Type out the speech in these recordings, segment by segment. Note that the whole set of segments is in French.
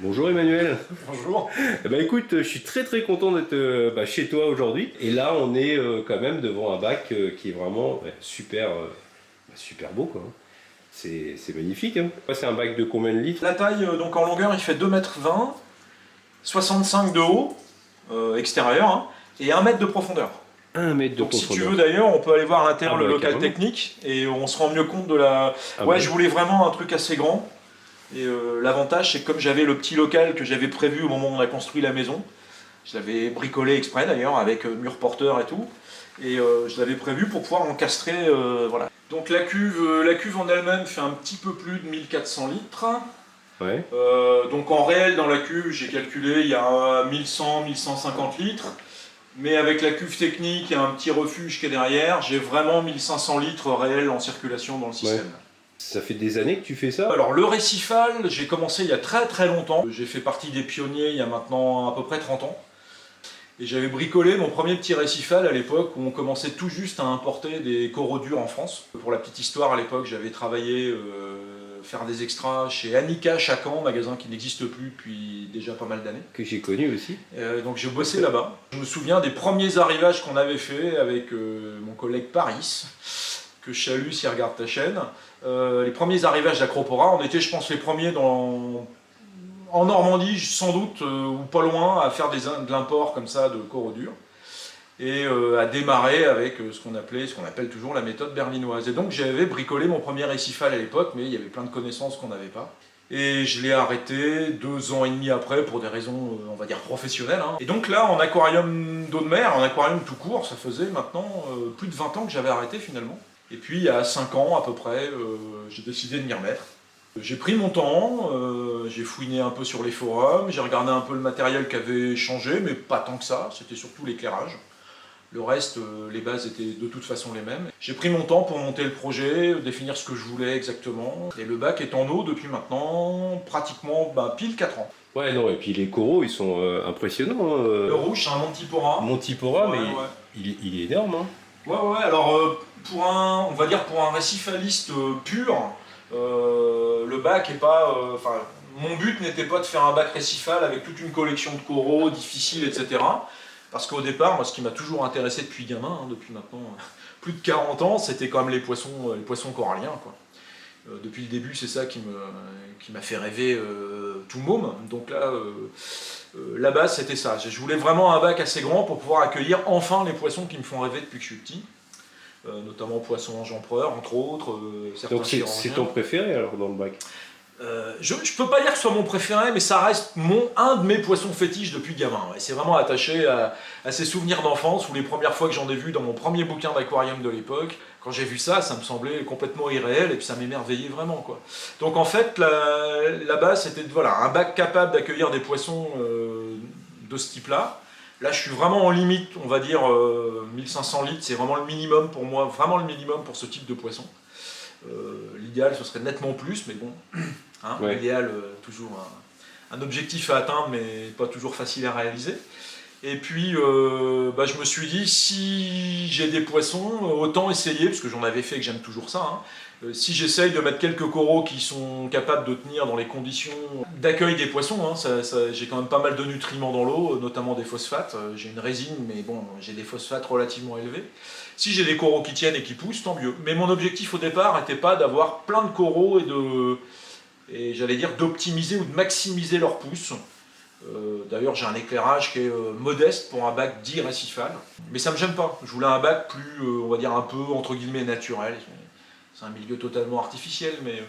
Bonjour Emmanuel. Bonjour. Eh ben écoute, je suis très content d'être chez toi aujourd'hui. Et là, on est quand même devant un bac qui est vraiment super beau quoi. C'est magnifique. Hein. C'est un bac de combien de litres? La taille, donc en longueur, il fait 2,20 m, 65 de haut, extérieur, hein, et 1 m de profondeur. 1 mètre de Donc si tu profondeur. veux d'ailleurs, on peut aller voir à Ah l'intérieur le bah local carrément. technique et on se rend mieux compte de la... Ah Ouais, bah. je voulais vraiment un truc assez grand. Et l'avantage, c'est que comme j'avais le petit local que j'avais prévu au moment où on a construit la maison, je l'avais bricolé exprès d'ailleurs avec mur porteur et tout, et je l'avais prévu pour pouvoir encastrer, voilà. Donc la cuve en elle-même fait un petit peu plus de 1400 litres. Ouais. Donc en réel dans la cuve, j'ai calculé, il y a 1100-1150 litres. Mais avec la cuve technique et un petit refuge qui est derrière, j'ai vraiment 1500 litres réels en circulation dans le Ouais. système. Ça fait des années que tu fais ça? Alors le récifal, j'ai commencé il y a très longtemps. J'ai fait partie des pionniers il y a maintenant à peu près 30 ans. Et j'avais bricolé mon premier petit récifal à l'époque où on commençait tout juste à importer des coraux durs en France. Pour la petite histoire, à l'époque, j'avais travaillé faire des extras chez Annika Chacan, magasin qui n'existe plus depuis déjà pas mal d'années. Que j'ai connu aussi. Donc j'ai bossé là-bas. Je me souviens des premiers arrivages qu'on avait fait avec mon collègue Paris, que je salue s'il regarde ta chaîne. Les premiers arrivages d'Acropora, on était je pense les premiers en Normandie sans doute, ou pas loin, à faire de l'import comme ça de coraux durs. Et à démarrer avec ce qu'on appelle toujours la méthode berlinoise. Et donc j'avais bricolé mon premier récifal à l'époque, mais il y avait plein de connaissances qu'on n'avait pas. Et je l'ai arrêté 2 ans et demi après pour des raisons, on va dire, professionnelles. Hein. Et donc là, en aquarium d'eau de mer, en aquarium tout court, ça faisait maintenant plus de 20 ans que j'avais arrêté finalement. Et puis il y a 5 ans à peu près, j'ai décidé de m'y remettre. J'ai pris mon temps, j'ai fouiné un peu sur les forums, j'ai regardé un peu le matériel qui avait changé, mais pas tant que ça, c'était surtout l'éclairage. Le reste, les bases étaient de toute façon les mêmes. J'ai pris mon temps pour monter le projet, définir ce que je voulais exactement. Et le bac est en eau depuis maintenant pratiquement pile 4 ans. Ouais, non, et puis les coraux, ils sont impressionnants. Hein. Le rouge, c'est un Montipora. Montipora, Ouais, mais ouais. il est énorme. Hein. Ouais, alors on va dire pour un récifaliste pur, le bac est pas... mon but n'était pas de faire un bac récifal avec toute une collection de coraux difficiles, etc. Parce qu'au départ, moi, ce qui m'a toujours intéressé depuis gamin, hein, depuis maintenant plus de 40 ans, c'était quand même les poissons coralliens, quoi. Depuis le début, c'est ça qui m'a fait rêver tout môme. Donc là, la base, c'était ça. Je voulais vraiment un bac assez grand pour pouvoir accueillir enfin les poissons qui me font rêver depuis que je suis petit. Notamment poissons ange empereur, entre autres, certains Donc c'est ton chirurgiens. préféré alors dans le bac? Je peux pas dire que ce soit mon préféré, mais ça reste un de mes poissons fétiches depuis gamin. Ouais. C'est vraiment attaché à ces souvenirs d'enfance, ou les premières fois que j'en ai vu dans mon premier bouquin d'aquarium de l'époque. Quand j'ai vu ça, ça me semblait complètement irréel, et puis ça m'émerveillait vraiment, quoi. Donc en fait, la base, c'était voilà, un bac capable d'accueillir des poissons de ce type-là. Là, je suis vraiment en limite, on va dire 1500 litres, c'est vraiment le minimum pour moi, vraiment le minimum pour ce type de poisson. L'idéal, ce serait nettement plus, mais bon, hein, Ouais. l'idéal, toujours un objectif à atteindre, mais pas toujours facile à réaliser. Et puis, je me suis dit, si j'ai des poissons, autant essayer, parce que j'en avais fait et que j'aime toujours ça, hein, si j'essaye de mettre quelques coraux qui sont capables de tenir dans les conditions d'accueil des poissons, hein, j'ai quand même pas mal de nutriments dans l'eau, notamment des phosphates. J'ai une résine, mais bon, j'ai des phosphates relativement élevés. Si j'ai des coraux qui tiennent et qui poussent, tant mieux. Mais mon objectif au départ n'était pas d'avoir plein de coraux et j'allais dire d'optimiser ou de maximiser leur pousse. D'ailleurs, j'ai un éclairage qui est modeste pour un bac dit récifal. Mais ça me gêne pas. Je voulais un bac plus, on va dire, un peu, entre guillemets, naturel. C'est un milieu totalement artificiel, mais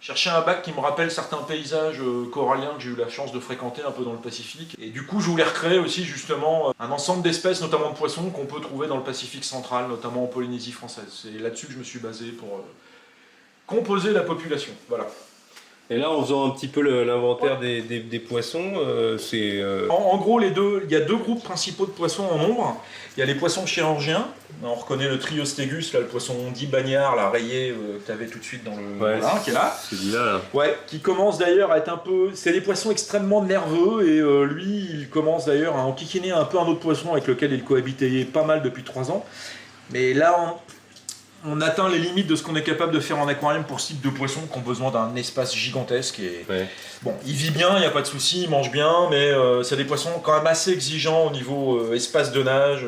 chercher un bac qui me rappelle certains paysages coralliens que j'ai eu la chance de fréquenter un peu dans le Pacifique. Et du coup, je voulais recréer aussi, justement, un ensemble d'espèces, notamment de poissons, qu'on peut trouver dans le Pacifique central, notamment en Polynésie française. C'est là-dessus que je me suis basé pour composer la population. Voilà. Et là, en faisant un petit peu l'inventaire Ouais. des poissons, c'est... En gros, il y a deux groupes principaux de poissons en nombre. Il y a les poissons chirurgiens. On reconnaît le Triostégus, là, le poisson dit bagnard, là, rayé, que tu avais tout de suite dans le... Ouais, Voilà, qui est là. celui-là, là. Ouais, qui commence d'ailleurs à être un peu... C'est des poissons extrêmement nerveux, et lui, il commence d'ailleurs à enquiquiner un peu un autre poisson avec lequel il cohabitait pas mal depuis 3 ans. Mais là, on atteint les limites de ce qu'on est capable de faire en aquarium pour ce type de poissons qui ont besoin d'un espace gigantesque. Et... Bon, il vit bien, il n'y a pas de souci, il mange bien, mais c'est des poissons quand même assez exigeants au niveau espace de nage.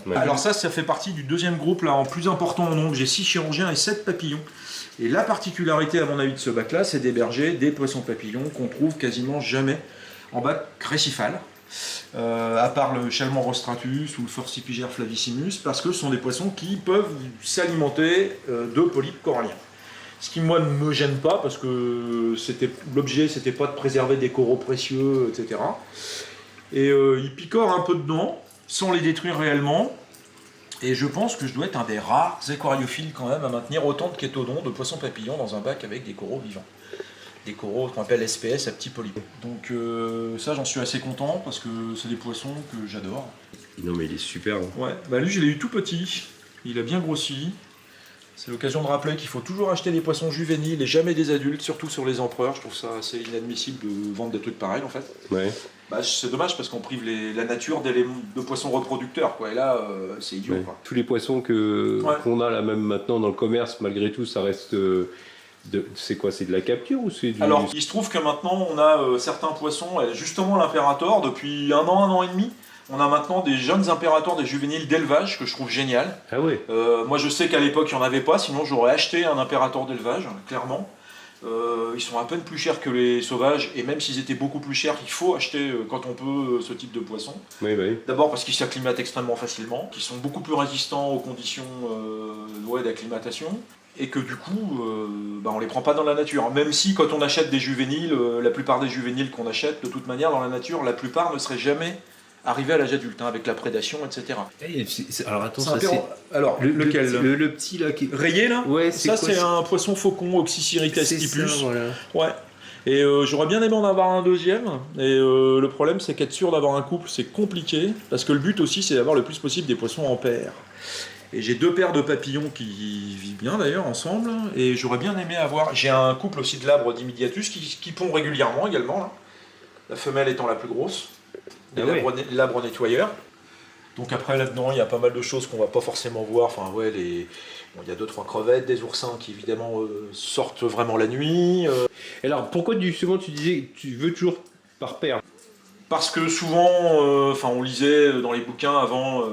Bon. Alors ça fait partie du deuxième groupe là, en plus important en nombre. J'ai 6 chirurgiens et 7 papillons. Et la particularité, à mon avis, de ce bac-là, c'est d'héberger des poissons papillons qu'on trouve quasiment jamais en bac récifal. À part le Chalmant rostratus ou le Forcipigère flavissimus, parce que ce sont des poissons qui peuvent s'alimenter de polypes coralliens. Ce qui, moi, ne me gêne pas, parce que l'objet, c'était pas de préserver des coraux précieux, etc. Et ils picorent un peu dedans, sans les détruire réellement. Et je pense que je dois être un des rares aquariophiles quand même à maintenir autant de chétodons, de poissons papillons dans un bac avec des coraux vivants. Des coraux qu'on appelle SPS à petits polypes. Donc ça, j'en suis assez content parce que c'est des poissons que j'adore. Non mais il est super. Hein. Ouais, bah lui je l'ai eu tout petit, il a bien grossi. C'est l'occasion de rappeler qu'il faut toujours acheter des poissons juvéniles et jamais des adultes, surtout sur les empereurs. Je trouve ça assez inadmissible de vendre des trucs pareils en fait. Ouais. Bah, c'est dommage parce qu'on prive la nature de poissons reproducteurs quoi. Et là c'est idiot. Ouais. Quoi. Tous les poissons qu'on a là même maintenant dans le commerce, malgré tout, ça reste... c'est quoi? C'est de la capture ou c'est du... Alors, il se trouve que maintenant, on a certains poissons, justement l'impérator, depuis un an et demi, on a maintenant des jeunes impérators, des juvéniles d'élevage, que je trouve génial. Ah ouais. Moi, je sais qu'à l'époque, il n'y en avait pas, sinon j'aurais acheté un impérator d'élevage, clairement. Ils sont à peine plus chers que les sauvages, et même s'ils étaient beaucoup plus chers, il faut acheter, quand on peut, ce type de poisson. Oui, oui. D'abord parce qu'ils s'acclimatent extrêmement facilement, qu'ils sont beaucoup plus résistants aux conditions d'acclimatation. Et que du coup, on les prend pas dans la nature. Même si quand on achète des juvéniles, la plupart des juvéniles qu'on achète, de toute manière dans la nature, la plupart ne seraient jamais arrivés à l'âge adulte, hein, avec la prédation, etc. Alors attends, ça c'est... Alors, lequel le petit là qui... Rayé là? Ouais, ça c'est un poisson faucon, Oxycirites stipus. Voilà. Ouais. Et j'aurais bien aimé en avoir un deuxième. Et le problème c'est qu'être sûr d'avoir un couple, c'est compliqué. Parce que le but aussi, c'est d'avoir le plus possible des poissons en paire. Et j'ai 2 paires de papillons qui vivent bien d'ailleurs ensemble. Et j'aurais bien aimé avoir... J'ai un couple aussi de labres d'Imidiatus qui pond régulièrement également. Là. La femelle étant la plus grosse. Des labres nettoyeurs. Donc après là-dedans, il y a pas mal de choses qu'on va pas forcément voir. Enfin ouais, il y a 2-3 crevettes, des oursins qui évidemment sortent vraiment la nuit. Et alors pourquoi justement tu disais que tu veux toujours par paire? Parce que souvent, on lisait dans les bouquins avant...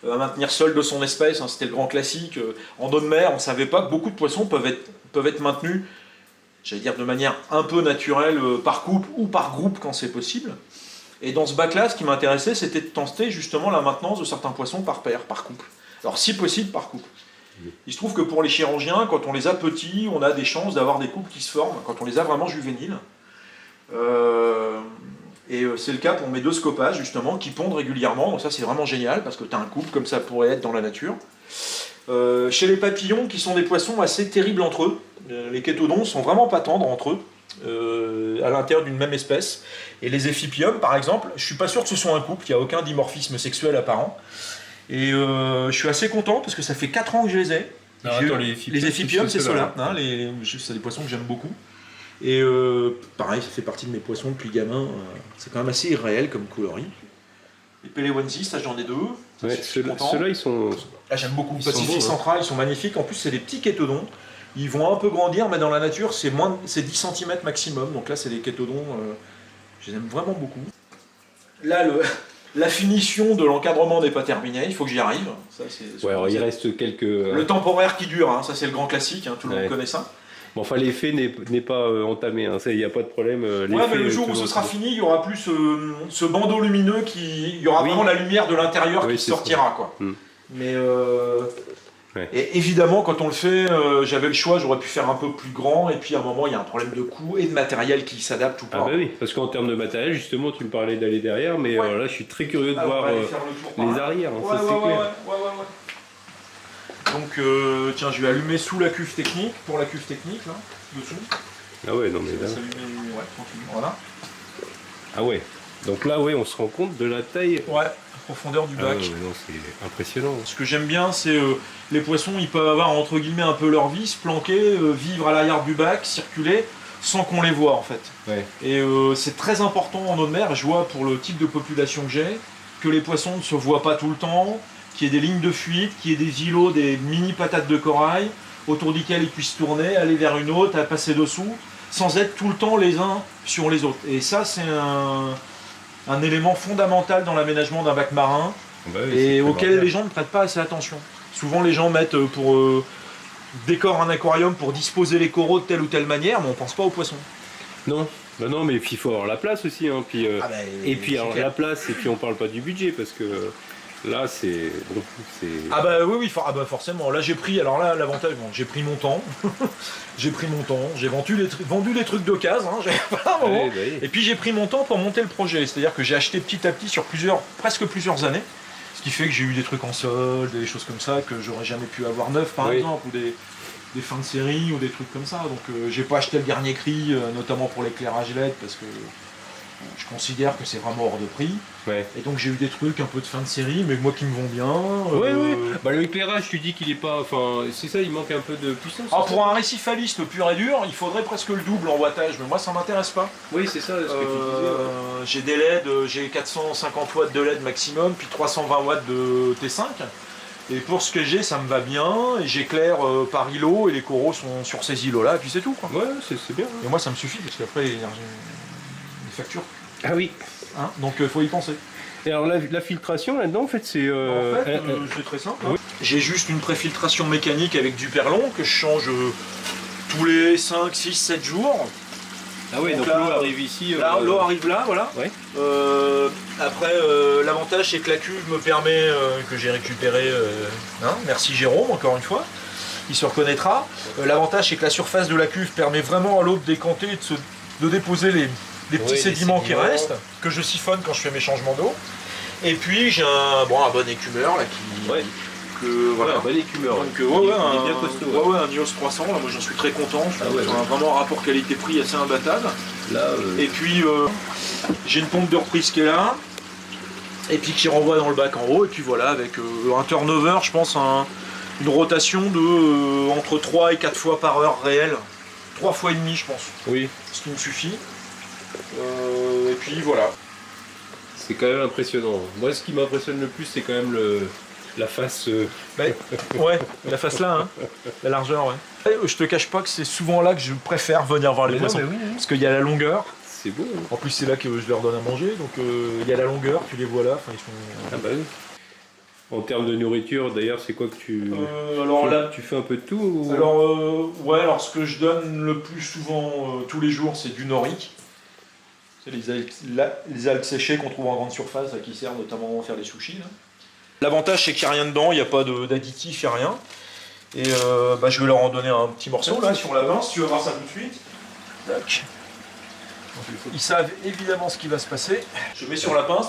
à maintenir seul de son espèce, hein, c'était le grand classique. En eau de mer, on ne savait pas que beaucoup de poissons peuvent être maintenus, j'allais dire de manière un peu naturelle, par couple ou par groupe quand c'est possible. Et dans ce bac-là, ce qui m'intéressait, c'était de tenter justement la maintenance de certains poissons par paire, par couple. Alors si possible, par couple. Il se trouve que pour les chirurgiens, quand on les a petits, on a des chances d'avoir des couples qui se forment, quand on les a vraiment juvéniles. Et c'est le cas pour mes 2 scopages justement qui pondent régulièrement, donc ça c'est vraiment génial parce que tu as un couple comme ça pourrait être dans la nature. Chez les papillons qui sont des poissons assez terribles entre eux, les chétodons sont vraiment pas tendres entre eux à l'intérieur d'une même espèce. Et les éphipiums par exemple, je suis pas sûr que ce soit un couple, il n'y a aucun dimorphisme sexuel apparent. Et je suis assez content parce que ça fait 4 ans que je les ai. Les éphipiums c'est ceux-là, hein, c'est des poissons que j'aime beaucoup. Et pareil, ça fait partie de mes poissons depuis gamin. C'est quand même assez irréel comme coloris. Les Pelewensis, ça j'en ai 2. Ouais, ceux-là, ils sont... Ah, j'aime beaucoup. Pacifique central, ils sont magnifiques. En plus, c'est des petits chétodons. Ils vont un peu grandir, mais dans la nature, c'est 10 cm maximum. Donc là, c'est des chétodons. Je les aime vraiment beaucoup. Là, la finition de l'encadrement n'est pas terminée. Il faut que j'y arrive. Ça, alors, il reste quelques... Le temporaire qui dure, hein, ça c'est le grand classique. Hein, tout le monde connaît ça. Bon, enfin, l'effet n'est pas entamé, hein, il n'y a pas de problème. Ouais, mais le jour où ce sera fini, il y aura plus ce bandeau lumineux il y aura vraiment la lumière de l'intérieur qui sortira, quoi. Mais et évidemment, quand on le fait, j'avais le choix, j'aurais pu faire un peu plus grand, et puis à un moment, il y a un problème de coût et de matériel qui s'adapte ou pas. Ah bah oui, parce qu'en termes de matériel, justement, tu me parlais d'aller derrière, mais là, je suis très curieux de voir les arrières, hein, ça c'est clair. Donc, tiens, je vais allumer sous la cuve technique, pour la cuve technique, là, dessous. Ah ouais, non mais là... tranquillement, voilà. Ah ouais, donc là, ouais, on se rend compte de la taille... Ouais, profondeur du bac. Non, c'est impressionnant. Ce que j'aime bien, c'est les poissons, ils peuvent avoir, entre guillemets, un peu leur vie, se planquer, vivre à l'arrière du bac, circuler, sans qu'on les voit, en fait. Ouais. Et c'est très important en eau de mer, je vois, pour le type de population que j'ai, que les poissons ne se voient pas tout le temps, qu'il y ait des lignes de fuite, qu'il y ait des îlots, des mini patates de corail, autour desquels ils puissent tourner, aller vers une autre, à passer dessous, sans être tout le temps les uns sur les autres. Et ça, c'est un élément fondamental dans l'aménagement d'un bac marin, Bah oui, et c'est auquel primordial. les gens ne prêtent pas assez attention. Souvent, les gens mettent pour décor un aquarium pour disposer les coraux de telle ou telle manière, mais on pense pas aux poissons. Non, bah non, mais puis il faut avoir la place aussi. Hein. Puis, Ah bah, et puis c'est alors, clair. la place, et puis on parle pas du budget parce que là c'est. Bon, Ah bah oui, oui, ah bah forcément. Là j'ai pris, alors là l'avantage, bon, j'ai pris mon temps, j'ai vendu les trucs d'occasion, hein, j'avais pas un moment. Ouais, bah oui. Et puis j'ai pris mon temps pour monter le projet, c'est-à-dire que j'ai acheté petit à petit sur presque plusieurs années, ce qui fait que j'ai eu des trucs en solde, des choses comme ça que j'aurais jamais pu avoir neuf par Oui. exemple, ou des fins de série ou des trucs comme ça. Donc j'ai pas acheté le dernier cri, notamment pour l'éclairage LED, parce que je considère que c'est vraiment hors de prix. Ouais. Et donc j'ai eu des trucs un peu de fin de série, mais moi qui me vont bien. Ouais, ouais. Bah l'éclairage, tu dis qu'il est pas. Enfin, c'est ça, il manque un peu de puissance. Alors pour un récifaliste pur et dur, il faudrait presque le double en wattage, mais moi ça m'intéresse pas. Oui, c'est ça ce que tu disais. Ouais. J'ai des LED, j'ai 450 watts de LED maximum, puis 320 watts de T5. Et pour ce que j'ai, ça me va bien, et j'éclaire par îlot, et les coraux sont sur ces îlots-là, et puis c'est tout, quoi. Ouais, c'est bien. Hein. Et moi ça me suffit, parce qu'après il y a une facture, Ah oui. hein, donc il faut y penser. Et alors la filtration là-dedans, en fait, c'est. C'est très simple. Hein. J'ai juste une préfiltration mécanique avec du perlon que je change tous les 5, 6, 7 jours. Ah oui, donc là, l'eau arrive ici. Là, l'eau arrive là, voilà. Ouais. Après, l'avantage c'est que la cuve me permet, que j'ai récupéré, hein, merci Jérôme encore une fois, il se reconnaîtra. L'avantage c'est que la surface de la cuve permet vraiment à l'eau de décanter, et de déposer les petits Oui, sédiments les qui sédiments. restent, que je siphonne quand je fais mes changements d'eau. Et puis j'ai un bon écumeur là qui. Ouais. Voilà. Ouais, un bon écumeur. Donc il, ouais, il est bien costaud. un Nios 300, là, moi j'en suis très content, je trouve Ah ouais, que ouais. c'est vraiment un rapport qualité-prix assez imbattable. Là, Et puis j'ai une pompe de reprise qui est là, et puis qui renvoie dans le bac en haut, et puis voilà, avec un turnover, je pense, une rotation de entre 3 et 4 fois par heure réelle. 3 fois et demi je pense, oui, ce qui me suffit. Et puis voilà. c'est quand même impressionnant. Moi, ce qui m'impressionne le plus, c'est quand même la face. Ouais, la face là, hein, la largeur, ouais. Je te cache pas que c'est souvent là que je préfère venir voir les Mais non, poissons. mais oui, oui. Parce qu'il y a la longueur, C'est beau. Hein. en plus c'est là que je leur donne à manger, donc il y a la longueur, tu les vois là, enfin ils sont... Ah bah oui. En termes de nourriture, d'ailleurs, c'est quoi que tu. alors là, Tu fais un peu de tout ou... alors ce que je donne le plus souvent tous les jours, c'est du nori. C'est les algues séchées qu'on trouve en grande surface, là, qui servent notamment à faire des sushis. Là. L'avantage, c'est qu'il n'y a rien dedans, il n'y a pas d'additif, il n'y a rien. Et je vais leur en donner un petit morceau là sur la pince, tu vas voir ça tout de suite. Tac. Ils savent évidemment ce qui va se passer. Je mets sur la pince,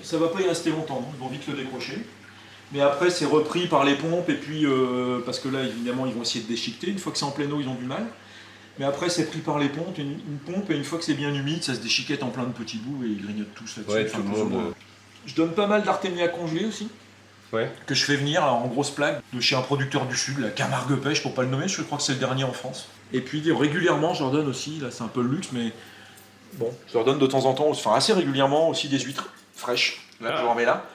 ça va pas y rester longtemps, ils vont vite le décrocher. Mais après c'est repris par les pompes et puis parce que là évidemment ils vont essayer de déchiqueter, une fois que c'est en pleine eau ils ont du mal. Mais après c'est pris par les pompes, une pompe, et une fois que c'est bien humide, ça se déchiquette en plein de petits bouts et ils grignotent tous là-dessus. Ouais, Enfin, tout le plus ou monde. moins. Je donne pas mal d'artémia congelée aussi, Ouais. que je fais venir en grosses plaques de chez un producteur du sud, la Camargue Pêche pour pas le nommer, je crois que c'est le dernier en France. Et puis régulièrement je leur donne aussi, là c'est un peu le luxe, mais bon, je leur donne de temps en temps, enfin assez régulièrement aussi des huîtres fraîches, là je leur mets là,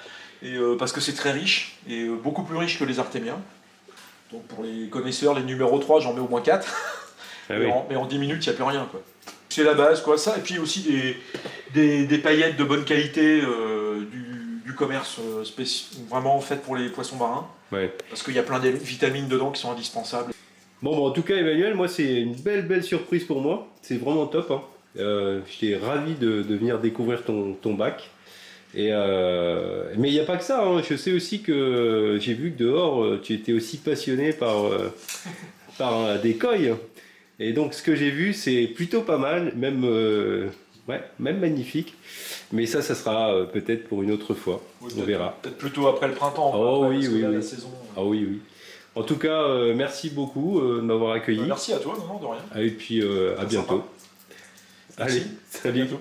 et, parce que c'est très riche, et beaucoup plus riche que les artémias. Donc pour les connaisseurs, les numéros 3, j'en mets au moins 4, Ah oui. mais en 10 minutes il n'y a plus rien quoi. C'est la base quoi, ça, et puis aussi des paillettes de bonne qualité du commerce vraiment faites pour les poissons marins, Ouais. parce qu'il y a plein de vitamines dedans qui sont indispensables. Bon, en tout cas, Emmanuel, moi, c'est une belle surprise pour moi. C'est vraiment top. Hein. J'étais ravi de venir découvrir ton bac. Mais il n'y a pas que ça. Hein. Je sais aussi que j'ai vu que dehors, tu étais aussi passionné par des koi. Et donc, ce que j'ai vu, c'est plutôt pas mal, même magnifique. Mais ça sera peut-être pour une autre fois. On verra. Peut-être plutôt après le printemps. Oh après, oui, parce que oui, là, oui. la saison. Ah oui, oui. En tout cas, merci beaucoup de m'avoir accueilli. Merci à toi, non, de rien. Et puis à C'est bientôt. sympa. Merci. Allez, salut. À bientôt.